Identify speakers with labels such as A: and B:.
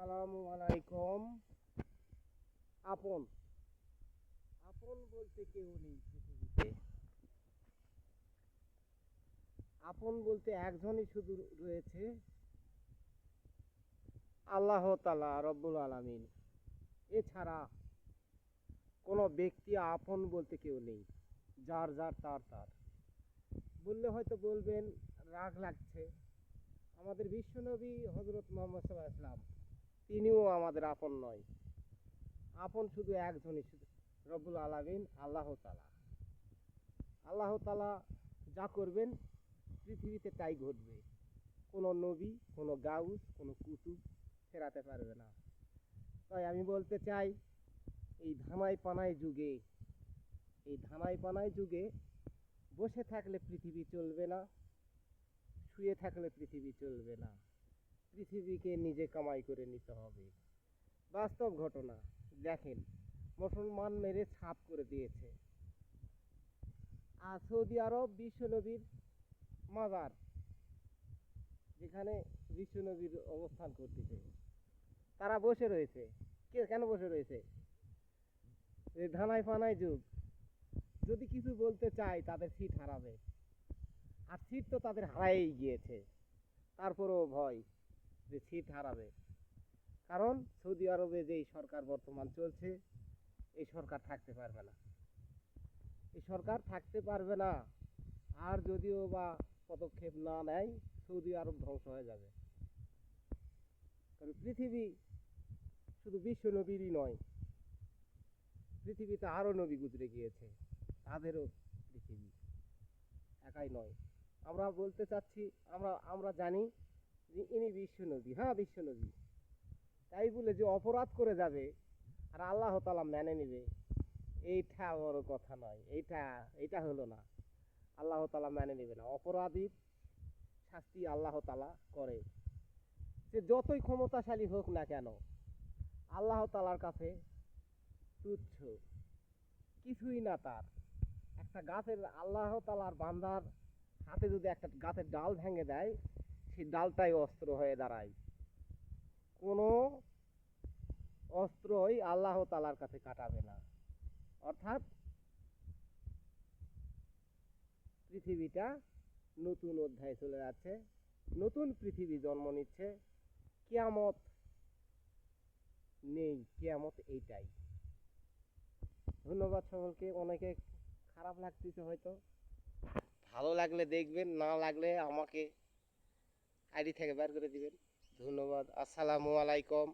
A: আসসালামু আলাইকুম। আপন আপন বলতে কেউ নেই পৃথিবীতে। আপন বলতে একজনই শুধু রয়েছে, আল্লাহ তাআলা রব্বুল আলামিন। এছাড়া কোনো ব্যক্তি আপন বলতে কেউ নেই। যার যার তার তার বললে হয়তো বলবেন রাগ লাগছে। আমাদের বিশ্বনবী হযরত মুহাম্মদ সাল্লাল্লাহু আলাইহি ওয়াসাল্লাম, তিনিও আমাদের আপন নয়। আপন শুধু একজনই, শুধু রব্বুল আলামিন, আল্লাহ তাআলা। আল্লাহ তাআলা যা করবেন পৃথিবীতে তাই ঘটবে। কোনো নবী, কোনো গাউস, কোনো কুতুব ফেরাতে পারবে না। তাই আমি বলতে চাই, এই ধানাই পানাই যুগে এই ধানাই পানাই যুগে বসে থাকলে পৃথিবী চলবে না, শুয়ে থাকলে পৃথিবী চলবে না। পৃথিবীকে নিজে কামাই করে নিতে হবে। বাস্তব ঘটনা দেখেন, মুসলমান মেরে ছাপ করে দিয়েছে। আর সৌদি আরব বিশ্বনবীর মাজার, যেখানে বিশ্বনবীর অবস্থান করতেছে, তারা বসে রয়েছে। কেন বসে রয়েছে? এই ধানাই ফানাই যুগ, যদি কিছু বলতে চায় তাদের সিট হারাবে। আর সিট তো তাদের হারাই গিয়েছে, তারপরেও ভয় যে সিট হারাবে। কারণ সৌদি আরবে যেই সরকার বর্তমান চলছে, এই সরকার থাকতে পারবে না। এই সরকার থাকতে পারবে না। আর যদিও বা পদক্ষেপ না নেয়, সৌদি আরব ধ্বংস হয়ে যাবে। কারণ পৃথিবী শুধু বিশ্ব নবীরই নয়, পৃথিবীতে আরও নবী গুজরে গিয়েছে, তাদেরও পৃথিবী একাই নয়। আমরা বলতে চাচ্ছি, আমরা আমরা জানি যে ইনি বিশ্ব নবী, হ্যাঁ বিশ্ব নবী। তাই বলে যে অপরাধ করে যাবে আর আল্লাহ তাআলা মেনে নেবে, এইটা বড় কথা নয়। এইটা হলো না। আল্লাহ তাআলা মেনে নেবে না। অপরাধীর শাস্তি আল্লাহ তাআলা করে। সে যতই ক্ষমতাশালী হোক না কেন, আল্লাহ তাআলার কাছে তুচ্ছ, কিছুই না তার। একটা গাছের, আল্লাহ তাআলার বান্দার হাতে যদি একটা গাছের ডাল ভেঙে দেয়, সেই ডালটাই অস্ত্র হয়ে দাঁড়ায়। কোনো অস্ত্রই আল্লাহ তাআলার কাছে কাটাবে না। অর্থাৎ পৃথিবীটা নতুন অধ্যায়ে চলে যাচ্ছে, নতুন পৃথিবী জন্ম নিচ্ছে। কিয়ামত নেই, কিয়ামত এইটাই। ধন্যবাদ সকলকে। অনেকে খারাপ লাগতেছে হয়তো, ভালো লাগলে দেখবেন, না লাগলে আমাকে আইডি থেকে বের করে দিবেন। ধন্যবাদ। আসসালামু আলাইকুম।